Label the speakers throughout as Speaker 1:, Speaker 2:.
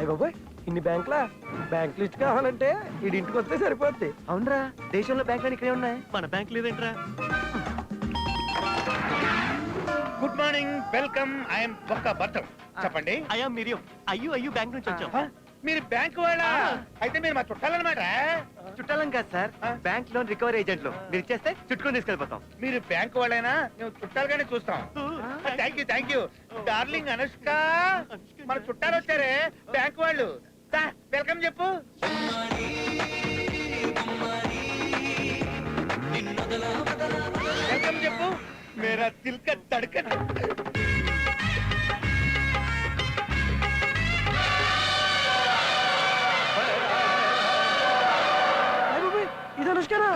Speaker 1: అయ్య బాబోయ్, ఇన్ని బ్యాంకులా? బ్యాంక్ లిస్ట్ కావాలంటే వీడి ఇంటికి వస్తే సరిపోద్ది.
Speaker 2: అవునరా, దేశంలో బ్యాంకులు ఇక్కడే ఉన్నాయి.
Speaker 3: మన బ్యాంక్ లేదేంట్రా?
Speaker 4: Good morning, welcome. I'm Bokka Bhartam. చెప్పండి.
Speaker 3: అయ్యా మిరియం అయ్యూ బ్యాంక్ నుంచి వచ్చాం.
Speaker 4: మీరు బ్యాంక్ వాళ్ళ? అయితే మీరు మా చుట్టాలన్నమాట.
Speaker 2: చుట్టాలం కాదు సార్, బ్యాంక్ లోన్ రికవరీ ఏజెంట్లు. మీరు ఇచ్చేస్తే చుట్టుకొని తీసుకెళ్ళిపోతాం.
Speaker 4: మీరు బ్యాంక్ వాళ్ళైనా మేము చుట్టాలుగానే చూస్తాం. Thank you darling Anushka. మన చుట్టాలు వచ్చారే బ్యాంక్ వాళ్ళు. వెల్కమ్ చెప్పు. వెల్కమ్ చెప్పు. మేరా దిల్ కా ధడ్కన్.
Speaker 1: ఇది అనుష్కనా?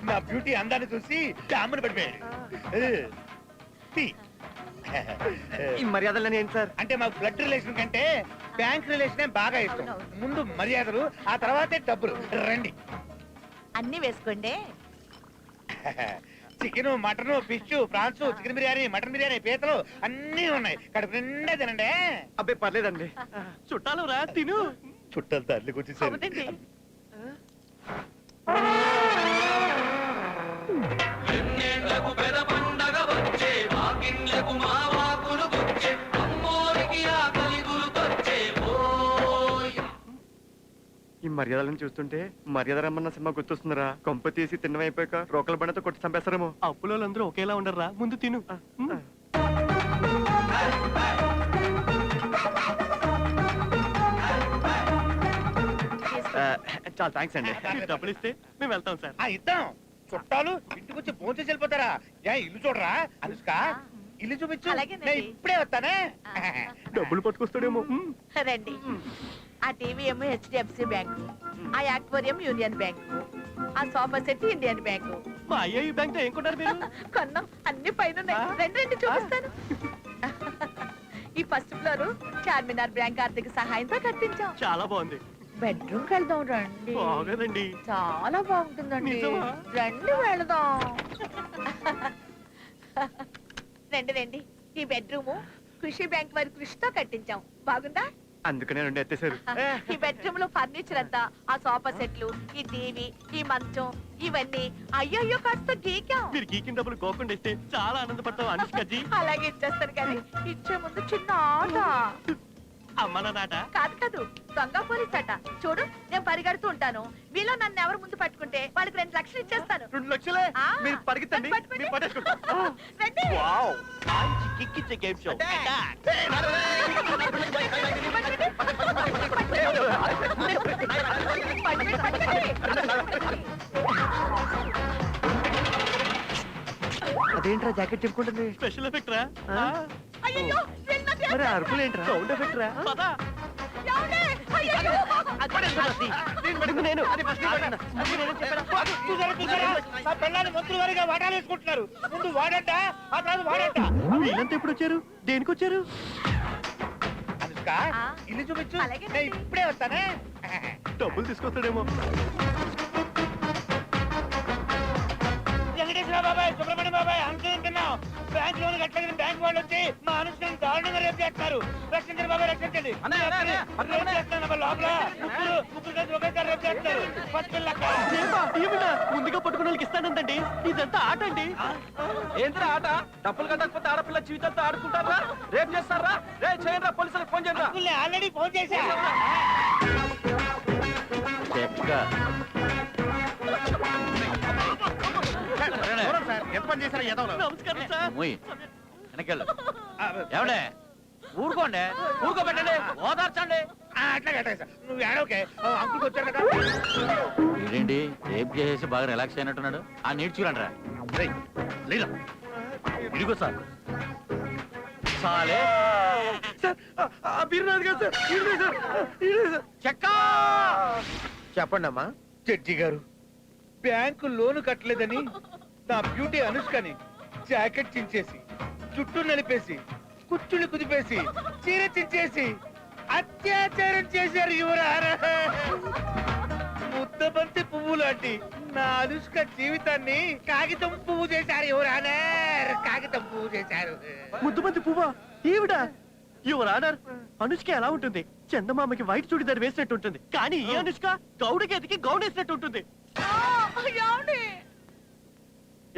Speaker 4: నా బ్యూటీ అందాన్ని చూసి డామ్మని పడిపోయాడు.
Speaker 2: ఈ మర్యాదలని ఏంటి సార్?
Speaker 4: అంటే మాకు బ్లడ్ రిలేషన్ కంటే బ్యాంక్ రిలేషన్ బాగా ఇష్టం. ముందు మర్యాదలు, ఆ తర్వాతే డబ్బులు. రండి.
Speaker 5: అన్ని వేసుకోండి.
Speaker 4: Chicken, mutton, fish, prawns, chicken biryani, mutton biryani, పీతలు అన్ని ఉన్నాయి. కడుపు నిండా తినండి.
Speaker 2: అబ్బాయి పర్లేదండి.
Speaker 3: చుట్టాలు రా, తిను.
Speaker 4: చుట్టాలు తల్లి వచ్చేసారు.
Speaker 5: అవునండి.
Speaker 2: ఈ మర్యాదలను చూస్తుంటే మర్యాద రమ్మన్న సినిమా గుర్తొస్తుందిరా. కొంప తీసి తిన్నమైపోయాక రోకల బండతో కొట్టి చంపేస్తారేమో.
Speaker 3: అప్పులో అందరూ ఒకేలా ఉండర్రా, ముందు తిను.
Speaker 2: చాలా థ్యాంక్స్ అండి.
Speaker 3: మీరు డబ్బులు ఇస్తే మేము వెళ్తాం సార్.
Speaker 4: ఇద్దాం. చుట్టాలు ఇంటికి వచ్చి భోజనం చేసి వెళ్ళిపోతారా? ఇల్లు చూడరా అనుష్క? ఇల్లు చూపించు.
Speaker 5: అలాగేనండి.
Speaker 4: నేను ఇప్పుడే వస్తానే.
Speaker 3: డబ్బులు పట్టుకొస్తాడేమో.
Speaker 5: రండి. ఆ టీవీ ఏమో హెచ్డిఎఫ్సి బ్యాంకు, ఆ యాక్వేరియం యూనియన్ బ్యాంకు, ఆ సోఫా సెట్ ఇండియన్ బ్యాంకు.
Speaker 3: మా అయ్యా ఈ బ్యాంక్ ఏం కొన్నారు మీరు?
Speaker 5: కొన్నాం, అన్ని పైన ఉన్నాయి. రండి చూపిస్తాను. ఈ ఫస్ట్ ఫ్లోర్ చార్మినార్ బ్యాంక్ ఆర్థిక సహాయంతో కట్టించాం.
Speaker 3: చాలా బాగుంది.
Speaker 5: బెడ్రూమ్ కి వెళ్దాం రండి.
Speaker 3: బాగోదండి.
Speaker 5: చాలా బాగుంటుందండి.
Speaker 3: నిజమా?
Speaker 5: రండి వెళదాం. రండి. ఈ బెడ్రూమ్ కృషి బ్యాంక్ వారి కృషితో కట్టించాం. బాగుందా?
Speaker 2: అందుకనే రెండు ఎత్తేసారు.
Speaker 5: ఈ బెడ్రూమ్ లో ఫర్నిచర్ అంతా, ఆ సోఫా సెట్లు, ఈ టీవీ, ఈ మంచం, ఇవన్నీ అయ్యో ఖర్చుతో గీకాం.
Speaker 3: మీరు గీకిన డబ్బులు గోకుండా ఇస్తే చాలా ఆనందపడతాం అనుష్కజీ.
Speaker 5: అలాగే ఇచ్చేస్తాను, కానీ ఇచ్చే ముందు చిన్న ఆట.
Speaker 3: అమ్మన నాట
Speaker 5: కాదు, దొంగ పోలీస్ ఆట. చూడు, నేను పరిగెడుతూ ఉంటాను. మీలో నన్ను ఎవరు ముందు పట్టుకుంటే వాళ్ళకి 2 లక్షలు ఇచ్చేస్తాను.
Speaker 2: 2 లక్షలే?
Speaker 5: ఆ,
Speaker 2: మీరు పరిగెత్తండి,
Speaker 5: నన్ను పట్టుకోండి.
Speaker 2: మీరు పట్టేసుకుంటాం.
Speaker 5: రండి.
Speaker 3: వావ్, మంచి కిక్కిచ్చే గేమ్ షో.
Speaker 2: అదేంట్రా జాకెట్ చెప్పుకుంటుంది?
Speaker 3: స్పెషల్ ఎఫెక్ట్ రా.
Speaker 5: అయ్యయ్యో, వీళ్ళు నాకు
Speaker 2: మరి అరుపులు ఏంట్రా?
Speaker 3: సౌండ్ ఎఫెక్ట్ రా. పద.
Speaker 5: ఏమండి? అయ్యయ్యో.
Speaker 2: నేను
Speaker 4: నా పిల్లలు మంత్రుల వారిగా వాటాలు వేసుకుంటున్నారు. ముందు వాడంట, ఆ తర్వాత వాడంట.
Speaker 3: వీళ్ళంతా ఎప్పుడు వచ్చారు? దేనికి వచ్చారు?
Speaker 4: అనుష్క,
Speaker 5: ఆ,
Speaker 4: ఇల్లు చూపించు.
Speaker 5: అలాగేనండి.
Speaker 4: నేను ఇప్పుడే వస్తానే.
Speaker 3: డబ్బులు తీసుకొస్తాడేమో.
Speaker 4: వెంకటేశ్వర బాబాయ్, సుబ్రహ్మణ్యం బాబాయ్, అనుకుంటున్నాం. బ్యాంక్ లోన్ కట్టలేదని బ్యాంక్ వాళ్ళు వచ్చి మా అనుష్కని దారుణంగా రేపు చేస్తున్నారు. రక్షించండి బాబాయ్, రక్షించండి. రేపు చేస్తున్నారు లోపల. ముగ్గురు కలిసి ఒకేసారి రేపు చేస్తున్నారు. ఫస్ట్ పిల్లక్క.
Speaker 3: ముందుగా పట్టుకున్న వాళ్ళకి ఇస్తానందండి. ఇదంతా ఆట అండి.
Speaker 1: ఏంట్రా ఆట? డబ్బులు కట్టకపోతే ఆడపిల్ల జీవితంతో ఆడుకుంటారా? రేపు చేస్తారా? రేపు చేయండి, పోలీసులకు ఫోన్ చేయండి.
Speaker 4: అంకుల్ని ఆల్రెడీ ఫోన్ చేశా. ఎంత పని చేశారు ఎదవలు?
Speaker 3: నమస్కారం సార్.
Speaker 6: ఏమండే ఊరుకోండి, ఊరుకోబెట్టండి, ఓదార్చండి.
Speaker 4: అట్లా కట్టా సార్. నువ్వు ఏడవకే. అంకుల్కి వచ్చారు కదా.
Speaker 6: ఏంటి రేపు చేసేసి బాగా రిలాక్స్ అయినట్టున్నాడు. ఆ నీటి చూడండి రా. ఇదిగో సార్. సాలే చెక్క.
Speaker 2: చెప్పండి అమ్మా.
Speaker 4: జడ్జి గారు, బ్యాంకు లోను కట్టలేదని నా బ్యూటీ అనుష్కని జాకెట్ చించేసి, చుట్టూ నలిపేసి, కుచ్చుళ్ళు కుదిపేసి, చీర చించేసి అత్యాచారం చేశారు యువరారా. ముద్దబంతి పువ్వు లాంటి నా అనుష్క జీవితాన్ని కాగితం పువ్వు చేశారు యువరానా. కాగితం పువ్వు చేశారు.
Speaker 1: ముద్దుబంతి పువ్వా? ఏమిటా?
Speaker 3: యువర్ ఆనర్, అనుష్క ఎలా ఉంటుంది? చందమామకి వైట్ చూడిదార్ వేసినట్టు ఉంటుంది, కానీ ఈ అనుష్క గౌడకి ఎదికి గౌన్ వేసినట్టు ఉంటుంది.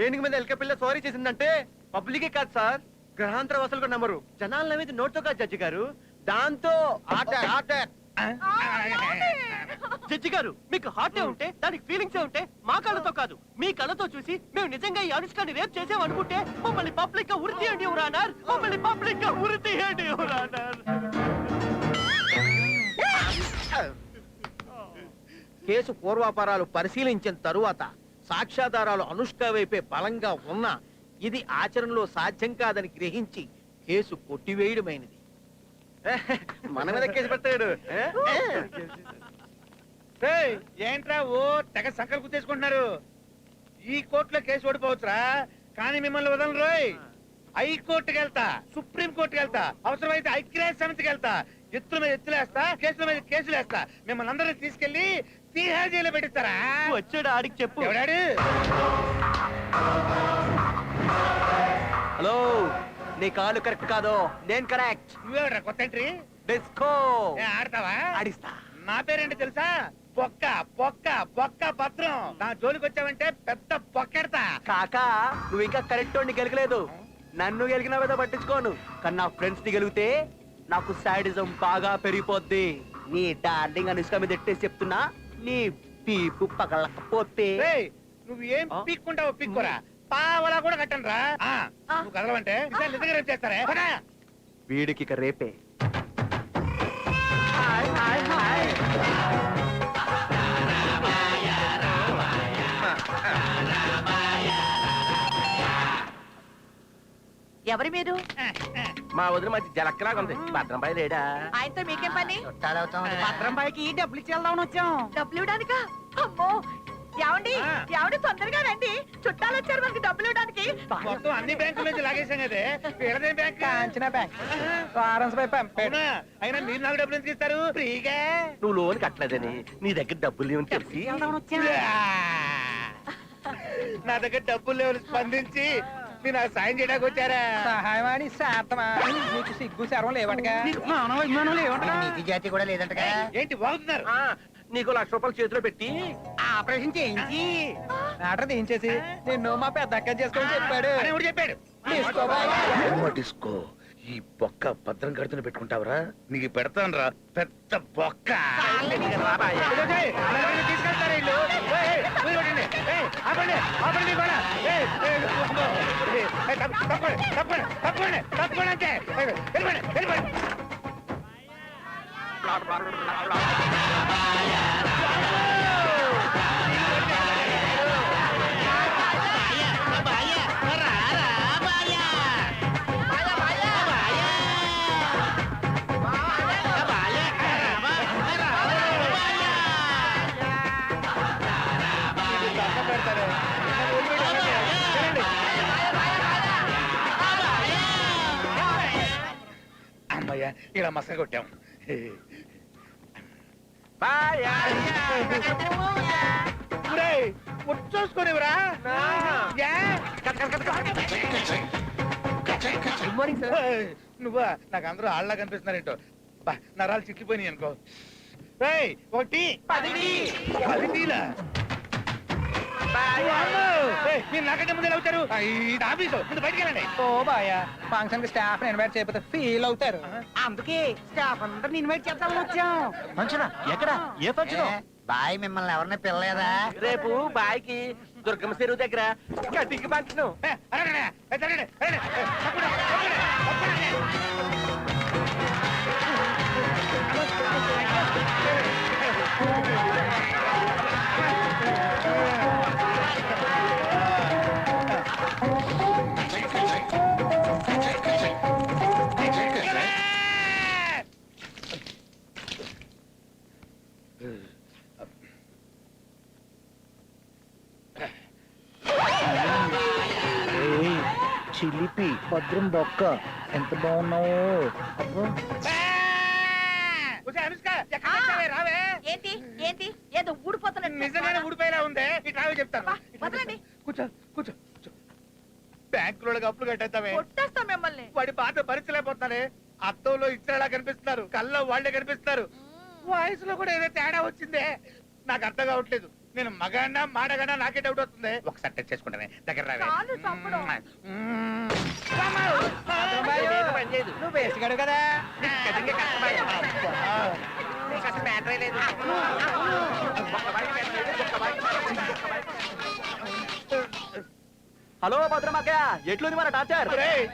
Speaker 2: ఏనుగు మీద ఎలక పిల్ల సారీ చేసిందంటే పబ్లికే కాదు సార్, గ్రహాంతర వాసులు కూడా నమ్మరు. జనాల మీద నోట్తో కాదు జడ్జి గారు, దాంతో
Speaker 3: జడ్జి గారు, మీకు హార్టే ఉంటే దానికి ఫీలింగ్సే ఉంటే మా కళ్ళతో కాదు మీ కళ్ళతో చూసి మేము నిజంగా ఈ అనుష్కని రేప్ చేసామనుకుంటే మమ్మల్ని పబ్లిక్ గా ఉరి తీయండి యువర్ ఆనర్, మమ్మల్ని పబ్లిక్ గా ఉరి తీయండి యువర్ ఆనర్.
Speaker 1: కేసు పూర్వాపరాలు పరిశీలించిన తరువాత సాక్ష్యాధారాలు అనుష్క వైపే బలంగా ఉన్నా ఇది ఆచరణలో సాధ్యం కాదని గ్రహించి కేసు కొట్టివేయడమైనది.
Speaker 2: మన మీద కేసు పెడతాడు.
Speaker 4: ఏంట్రా ఓ తెగ సంకలు గుర్తేసుకుంటున్నారు? ఈ కోర్టులో కేసు ఓడిపోవచ్చురా, కానీ మిమ్మల్ని వదలను రోయ్. హైకోర్టుకి వెళ్తా, సుప్రీం కోర్టుకి వెళ్తా, అవసరమైతే ఐక్యరాజ్య సమితికి వెళ్తా, ఎత్తుల మీద ఎత్తులేస్తా, కేసుల మీద కేసులు వేస్తా. మిమ్మల్ని అందరినీ తీసుకెళ్లి తీహార్ జైల్లో పెట్టిస్తారా?
Speaker 3: వచ్చాడు ఆడికి చెప్పు.
Speaker 4: ఎవడాడు?
Speaker 1: హలో, నీ కాలు కరెక్ట్ కాదు, నేను కరెక్ట్.
Speaker 4: నువ్వెవడ్రా కొత్త ఎంట్రీ?
Speaker 1: డిస్కో
Speaker 4: ఆడతావా?
Speaker 1: ఆడిస్తా.
Speaker 4: నా పేరేంటి తెలుసా? పొక్క పొక్క పొక్క భద్రం. నా జోలికి వచ్చావంటే పెద్ద పొక్కెడతా.
Speaker 1: కాకా, నువ్వు ఇంకా కరెక్ట్ వాడిని గెలకలేదు. నన్ను గెలికిన మీద పట్టించుకోను, కానీ నా ఫ్రెండ్స్ ని గెలిగితే నాకు సాడిజం బాగా పెరిగిపోద్ది. నీ డార్లింగ్ అనుష్క మీద ఎట్టేసి చెప్తున్నా, నీ పీపు పగలకపోతే
Speaker 4: ఏయ్, నువ్వు ఏం పీక్కుంటావో పీక్కురా, పావలా కూడా కట్టను రా. నువ్వు కదలవంటే ఈసారి నిజంగా రేపు చేస్తారే. పదా.
Speaker 1: వీడికి ఇక రేపే.
Speaker 5: ఎవరి మీరు?
Speaker 1: మా వదిన మంచి జలక్కలాగా ఉంది. భద్రంబాయి లేడా?
Speaker 5: ఆయనతో మీకేం పని?
Speaker 7: భద్రంబాయికి డబ్బులు ఇచ్చి వెళ్దామని వచ్చాం.
Speaker 5: డబ్బులు ఇవ్వడానికా? అమ్మో, ఏమండి ఏమండి, తొందరగా రండి, చుట్టాలు వచ్చారు మనకి డబ్బులు ఇవ్వడానికి.
Speaker 4: మొత్తం అన్ని బ్యాంకుల నుంచి లాగేశాం కదే. వీళ్ళదేం బ్యాంక్?
Speaker 7: కాంచనా బ్యాంక్. వారన్స్ పై పంపాడు.
Speaker 4: అవునా? అయినా మీరు నాకు డబ్బులు ఎందుకు ఇస్తారు ఫ్రీగా?
Speaker 1: నువ్వు లోన్ కట్టలేదని నీ దగ్గర డబ్బులు లేవని తెలిసి
Speaker 7: వెళ్దామని వచ్చాం.
Speaker 4: నా దగ్గర డబ్బులు లేవు స్పందించి మీరు నాకు సాయం చేయడానికి వచ్చారా?
Speaker 7: సహాయమాని శాతమా, నీకు సిగ్గు శర్వం లేవటగా, మానవ అభిమానం లేవటగా, నీతి జాతి కూడా లేదంటగా.
Speaker 4: ఏంటి వాగుతున్నారు?
Speaker 1: నీకు ₹1,00,000 చేతిలో పెట్టి
Speaker 7: ఆపరేషన్ చేయించి ఆర్డర్ తీయించేసి నిన్ను మా పెద్ద అక్క చేసుకొని చెప్పాడు.
Speaker 4: అని ఎవడు చెప్పాడు?
Speaker 8: డిస్కో ఈ బొక్క భద్రం కడుతున్న పెట్టుకుంటావరా? నీకు పెడతాను రా పెద్ద బొక్క.
Speaker 4: తీసుకెళ్తారా ఇల్లు? ఆపండి ఆపండి కూడా. తప్పండి తప్పండి తప్పండి తప్పండి అంటే వెళ్ళిపోండి వెళ్ళిపోండి. అమ్మయ్య, ఇలా మసక కొట్టాం. చూసుకునేవరా?
Speaker 1: Good morning sir.
Speaker 4: నువ్వా? నాకు అందరూ ఆళ్ళ కనిపిస్తున్నారేంటో. నరాలు చిక్కిపోయినాయి అనుకో. ఏయ్, ఒకటి 10 టీలా? మీరు నాకంటే ముందే వచ్చారు. ఇది ఆఫీసు, ముందు బయటికి వెళ్ళండి.
Speaker 7: ఓ బాయా, ఫంక్షన్ కి స్టాఫ్ ఇన్వైట్ చేయకపోతే ఫీల్ అవుతారు. అందుకే స్టాఫ్ అందరిని ఇన్వైట్ చేద్దామని వచ్చాం.
Speaker 3: ఫంక్షనా? ఎక్కడ? ఏ ఫంక్షన్?
Speaker 7: బాయ్ మిమ్మల్ని ఎవరిని పిల్లలేదా?
Speaker 1: రేపు బాయ్కి దుర్గమ్మ చెరువు దగ్గర కటింగ్ ఫంక్షన్.
Speaker 8: చిలిపి భద్రం బొక్క ఎంత బాగున్నావో.
Speaker 4: అనుష్క ఎక్కడ వచ్చావే? రావే.
Speaker 5: ఏంటి ఏంటి, ఏదో ఊడిపోతున్నట్టు.
Speaker 4: నిజంగానే ఊడిపోయేలా ఉందే. ఇటు రావే చెప్తాను.
Speaker 5: వదలండి.
Speaker 4: కూర్చో కూర్చో కూర్చో. బ్యాంకులో అప్పులు కట్టేస్తావే.
Speaker 5: కొట్టేస్తాం మిమ్మల్ని.
Speaker 4: వాడి బాధ భరించలేకపోతున్నానే.
Speaker 8: అత్తంలో ఇచ్చేలా కనిపిస్తున్నారు, కళ్ళలో వాళ్ళే కనిపిస్తున్నారు. వాయిస్ లో కూడా ఏదో తేడా వచ్చిందే, నాకు అర్థం కావట్లేదు. నేను మగాడినా మాడగానా నాకే డౌట్ వస్తుంది. ఒకసారి టచ్ చేసుకుంటానే, దగ్గర రావే.
Speaker 5: చాలు చంపడం.
Speaker 7: నువ్వు వేసుగాడు కదా.
Speaker 1: హలో భద్రమాకయ్య, ఎట్లుంది మన టార్చర్?
Speaker 8: ఒరేయ్,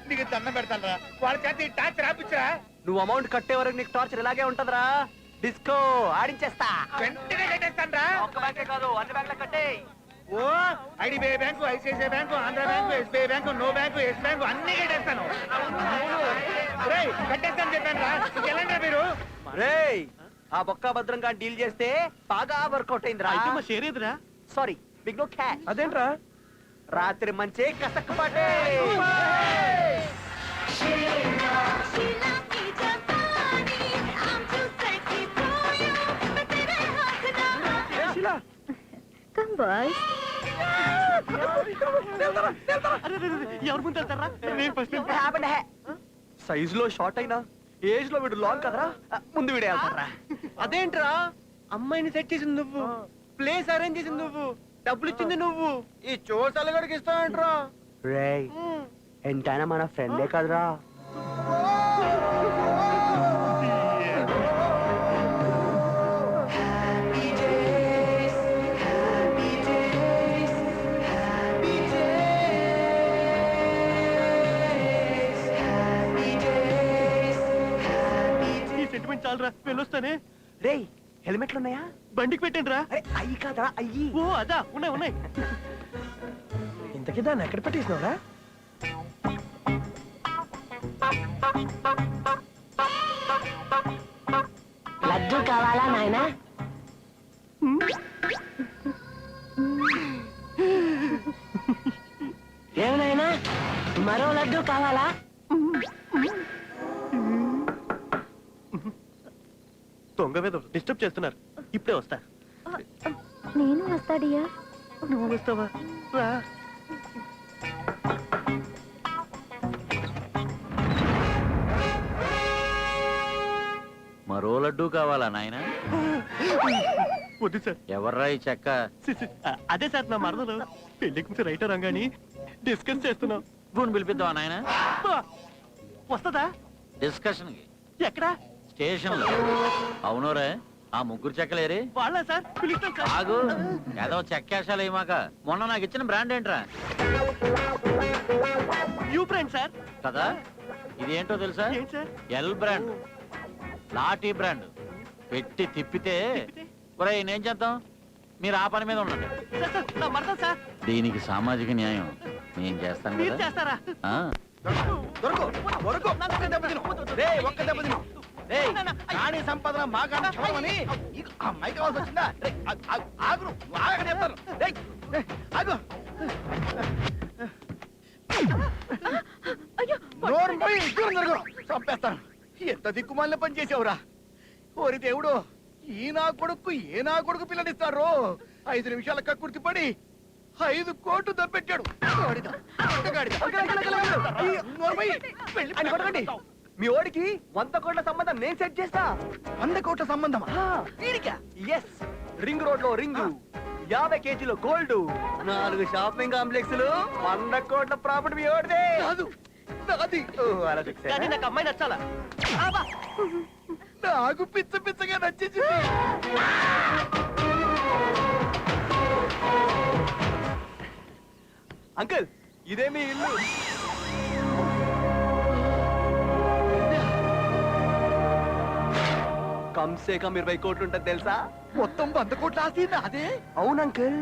Speaker 8: నీకు దండం పెడతాను, వాళ్ళ చేత ఈ టార్చ్ రాపిచ్చరా.
Speaker 1: నువ్వు అమౌంట్ కట్టే వరకు నీకు టార్చర్ ఇలాగే ఉంటదిరా. డిస్కో ఆడించేస్తా.
Speaker 8: వెంటనే కట్టేస్తాను రా.
Speaker 1: ఒక్క బ్యాంకే కాదు, అన్ని బ్యాంకుల కట్టే.
Speaker 8: ఓ IDBI bank, ICICI bank, Andhra bank, SBI bank, no bank, yes bank అన్ని కట్టేస్తాను. ఒరేయ్, కట్టేస్తాను చెప్పాను రా. ఇంకెళ్ళండి మీరు.
Speaker 1: రేయ్, ఆ బొక్క భద్రంగా డీల్ చేస్తే బాగా వర్కౌట్ అయిందిరా.
Speaker 3: అయితే మా షేర్ ఏదిరా?
Speaker 1: Sorry, big no cash.
Speaker 3: అదేంట్రా?
Speaker 1: రాత్రి మంచి కసక్కుపాటే.
Speaker 5: Come boys.
Speaker 3: ఎవరు ముందు వెళ్తారా? నేను ఫస్ట్.
Speaker 1: సైజ్ లో షార్ట్ అయినా ఏజ్ లో వీడు లాంగ్ కదరా, ముందు వీడే వెళ్తారా.
Speaker 3: అదేంట్రా? అమ్మాయిని సెట్ చేసింది నువ్వు, ప్లేస్ అరేంజ్ చేసింది నువ్వు, డబ్బులు ఇచ్చింది నువ్వు, ఈ చోసాలు గడికి ఇస్తావంట్రా.
Speaker 1: రేయ్, ఎంతైనా మన ఫ్రెండే కదరా.
Speaker 3: ఈ సెంటిమెంట్ చాలరా, వెళ్ళొస్తానే.
Speaker 1: రేయ్, హెల్మెట్లు ఉన్నాయా?
Speaker 3: బండికి పెట్టండి రా.
Speaker 1: అరే అయ్యి కాదరా, అయ్యి.
Speaker 3: ఓ అదా, ఉన్నాయి ఉన్నాయి. ఇంతకీ దాన్ని ఎక్కడ పెట్టేసినావురా?
Speaker 9: లడ్డు కావాలా నాయనా? ఏమనాయనా, మరో లడ్డు కావాలా?
Speaker 3: దొంగ మీద డిస్టర్బ్ చేస్తున్నారు, ఇప్పుడే వస్తా.
Speaker 5: నేను వస్తాడియా.
Speaker 3: నువ్వు వస్తావా? రా.
Speaker 6: మరో లడ్డు కావాలా నాయన?
Speaker 3: వద్దు సార్.
Speaker 6: ఎవర్రా ఈ చెక్క?
Speaker 3: అదే సార్, నా మరదలు. పెళ్లికి ముందు రైటర్ రంగాని డిస్కస్ చేస్తున్నాం.
Speaker 6: ఫోన్ పిలిపిద్దావా నాయన?
Speaker 3: వస్తుందా?
Speaker 6: డిస్కషన్ కి
Speaker 3: ఎక్కడా?
Speaker 6: స్టేషన్ లో. అవునోరే, ఆ ముగ్గురు చెక్కలేరి?
Speaker 3: వాళ్ళ సార్, పిలుస్తాం సార్.
Speaker 6: ఆగు, ఏదో చెక్కేసాలు ఏమాక. మొన్న నాకు ఇచ్చిన బ్రాండ్ ఏంట్రా?
Speaker 3: You friend sir.
Speaker 6: కదా, ఇదేంటో తెలుసా?
Speaker 3: ఏంటి sir?
Speaker 6: L brand, lathi brand. పెట్టి తిప్పితే ఒరేయ్, నేను చేద్దాం, మీరు ఆ పని మీద ఉండండి.
Speaker 3: సార్, సార్, నా మరదలు సార్.
Speaker 6: దీనికి సామాజిక న్యాయం నేను చేస్తాను
Speaker 3: మీరు
Speaker 6: కదా.
Speaker 3: చేస్తారా?
Speaker 6: ఆ,
Speaker 8: ఒక్క దెబ్బ తిను. రేయ్, రాణి సంపదన మాగాని చూడమని అమ్మాయి కావాల్సి వచ్చిందా? రేయ్, ఆగు, నువ్వు ఆగని చెప్తాను. రేయ్, ఆగు. నోరు మూయి, దూరం జరుగు. చంపేస్తాను. ఎంత దిక్కుమాలిన పని చేసావురా. ఓరి దేవుడు, ఈ నా కొడుకు పిల్లనిస్తారు. 5 నిమిషాల కక్కుర్తి పడి 5 కోట్లు దబ్బెట్టాడు. గాడిద, గాడిద. నోరు మూయి, వెళ్ళి
Speaker 1: అని కొట్టకండి. మీ ఓడికి 100 కోట్ల సంబంధం నేను సెట్ చేస్తా.
Speaker 8: 100 కోట్ల సంబంధమా?
Speaker 1: ఎస్, రింగ్ రోడ్ లో రింగు, 50 కేజీలో గోల్డ్, 4 షాపింగ్ కాంప్లెక్స్లు, 100 కోట్ల ప్రాపర్టీ మీ ఓడిదే.
Speaker 8: కాదు, నాది.
Speaker 1: అలా fix అయ్యా?
Speaker 3: కానీ నాకు అమ్మాయి నచ్చాలా?
Speaker 8: నాకు పిచ్చగా నచ్చేసింది.
Speaker 1: అంకుల్, ఇదే మీ ఇల్లు. కమ్సే కమ్ 20 కోట్లు ఉంటుంది తెలుసా?
Speaker 8: మొత్తం 100 కోట్ల ఆస్తి నాదే.
Speaker 1: అవును అంకుల్,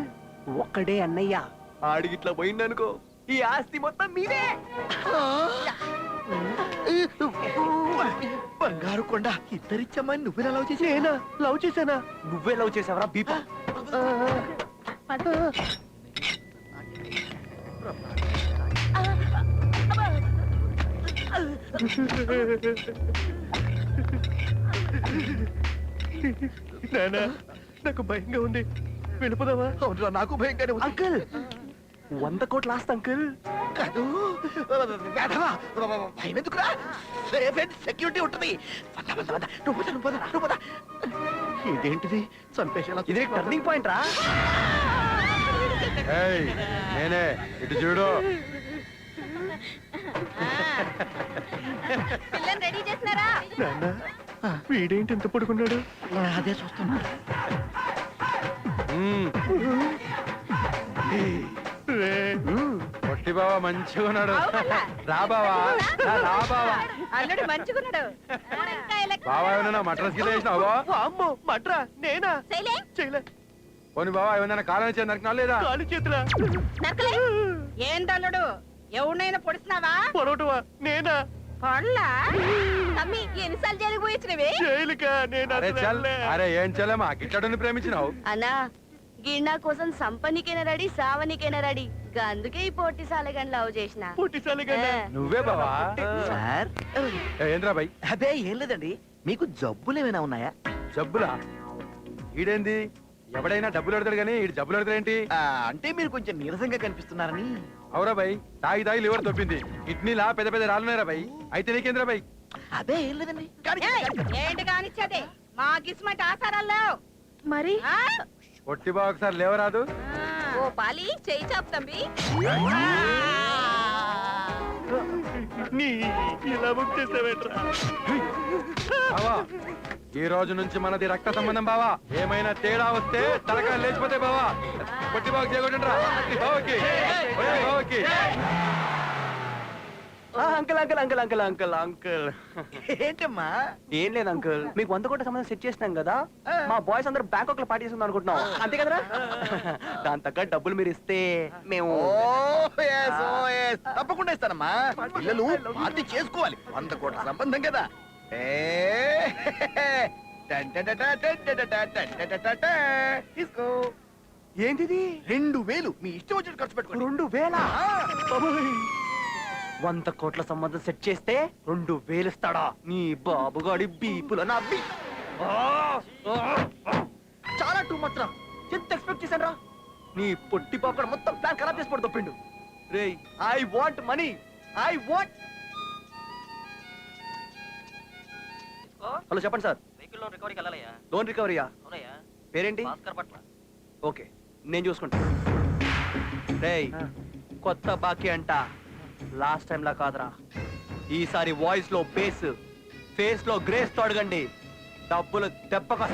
Speaker 1: ఒక్కడే అన్నయ్య. ఆడిగిట్లా పోయిందనుకో, ఈ ఆస్తి మొత్తం మీదే.
Speaker 8: బంగారు కొండ, ఇద్దరిచ్చమ్మని నువ్వే లవ్ చేసి
Speaker 3: లవ్ చేశానా?
Speaker 1: నువ్వే లవ్ చేసావరా బీపా?
Speaker 3: నానా, నాకు భయంగా ఉంది, వెళ్ళిపోదావా?
Speaker 8: అవునురా, నాకు భయంగానే ఉంది.
Speaker 1: అంకుల్, 100 కోట్ల ఆస్తి అంకుల్.
Speaker 8: కాదు వేధవా, భయం ఎందుకురా? సేఫ్ అండ్ సెక్యూరిటీ ఉంటుంది. పద, పద, పద. నువ్వు పద, నువ్వు పద, నువ్వు పద. ఇదేంటిది చంపేసేలా
Speaker 1: ఇదే టర్నింగ్ పాయింట్ రా.
Speaker 2: నేనే ఇటు చూడు.
Speaker 5: పిల్లని రెడీ చేసినారా?
Speaker 1: వీడేంటి ఎంత పడుకున్నాడు?
Speaker 8: అదే చూస్తున్నా.
Speaker 2: పొట్టి బావా మంచిగా ఉన్నాడు.
Speaker 5: అవునా?
Speaker 2: రా బావా, రా బావా.
Speaker 5: అల్లుడు మంచిగున్నాడు.
Speaker 2: బావా ఏమన్నా మటన్ కిలో వేసినావా?
Speaker 3: అమ్మో మట్రా నేనా చేయలే.
Speaker 2: పోనీ బావా ఏమన్నా కాలం ఇచ్చే నరకినా లేదా?
Speaker 3: కాలు చేతులా
Speaker 5: ఏందల్లుడు ఎవరినైనా పొడిచినావా?
Speaker 3: పొరటువా నేనా?
Speaker 5: పళ్ళ తమ్మి ఎన్నిసార్లు జైలుకు పోయించినవి?
Speaker 3: జైలుకా? నేను
Speaker 2: అరే
Speaker 3: అసలు
Speaker 2: చల్,
Speaker 3: వెళ్ళలే.
Speaker 2: అరే ఏం చల్లమా గిట్లడుని ప్రేమించినావు?
Speaker 10: అన్నా గిన్నా కోసం సంపనికైనా రెడీ సావనికైనా రెడీ అందుకే ఈ పోటీ సాలగాని లవ్ చేసిన
Speaker 3: పుట్టిసాలి కదా.
Speaker 2: నువ్వే బావా?
Speaker 8: సార్
Speaker 2: ఏంద్రా బాయ్
Speaker 8: అదే ఏం లేదండి, మీకు జబ్బులు ఏమైనా ఉన్నాయా?
Speaker 2: జబ్బులా? ఈడేంది ఎవడైనా డబ్బులు పెడతాడు కానీ ఈడు జబ్బులు పెడతాడేంటి?
Speaker 8: అంటే మీరు కొంచెం నీరసంగా కనిపిస్తున్నారని.
Speaker 2: అవురా బాయ్, తాగి తాగి లివర్ తొప్పింది. కిడ్నీలా పెద్ద పెద్ద రాళ్ళున్నారా బాయ్? అయితే నీకేంద్రా బాయ్?
Speaker 8: అదే ఏం లేదండి.
Speaker 5: ఏంటి కానిచ్చేది? మా గిస్మంటి ఆసారాల్లో
Speaker 10: మరి
Speaker 2: పొట్టి బావ ఒకసారి లేవరాదు.
Speaker 5: ఓ పాలి చెయ్యి చాపు తమ్మి.
Speaker 3: నీ ఇలా బుక్ చేసావేట్రా?
Speaker 2: బావా ఈ రోజు నుంచి మనది రక్త సంబంధం బావా. ఏమైనా తేడా వస్తే తలకాయలు లేచిపోతాయి బావా. పొట్టి బావకి చేయకుంటుండ్రా. బావకి బావకి.
Speaker 1: Uncle uncle uncle uncle uncle uncle
Speaker 8: ఏంటమ్మా?
Speaker 1: ఏం లేదు అంకుల్, మీకు 100 కోట్ల సంబంధం సెట్ చేసినాం కదా. మా బాయ్స్ అందరూ బ్యాంకాక్ లో పార్టీ చేస్తుందాం అనుకుంటున్నాం, అంతే కదరా? దాని తగ్గ డబ్బులు మీరు ఇస్తే మేము
Speaker 8: తప్పకుండా ఇస్తానమ్మా. పిల్లలు పార్టీ చేసుకోవాలి, 100 కోట్ల సంబంధం కదా. తీసుకో.
Speaker 1: ఏంటిది?
Speaker 8: 2000 మీ ఇష్టం వచ్చినట్టు ఖర్చు పెట్టుకోండి.
Speaker 1: 2000? 100 కోట్ల సంబంధం సెట్ చేస్తే 2000 ఇస్తాడా? నీ బాబుగాడి బీపుల నవ్వి చాలా టూ మచ్ రా. ఎంత ఎక్స్పెక్ట్ చేశాను రా? నీ పొట్టి పాపడ మొత్తం ప్లాన్ ఖరాబ్ చేసి పడి తప్పిండు. రే I want money, I want. Hello చెప్పండి సార్.
Speaker 3: వెహికల్ లోన్ రికవరీకి వెళ్ళాలయ్యా.
Speaker 1: లోన్ రికవరీయా?
Speaker 3: అవునయ్యా.
Speaker 1: పేరేంటి?
Speaker 3: భాస్కర్ పట్ల.
Speaker 1: ఓకే నేను చూసుకుంటా. రేయ్ కొత్త బాకీ అంట, లాస్ట్ టైం లా కాదురా. ఈసారి వాయిస్ లో బేస్, ఫేస్ లో గ్రేస్ తో అడగండి. డబ్బులు దెబ్బకొస్తా.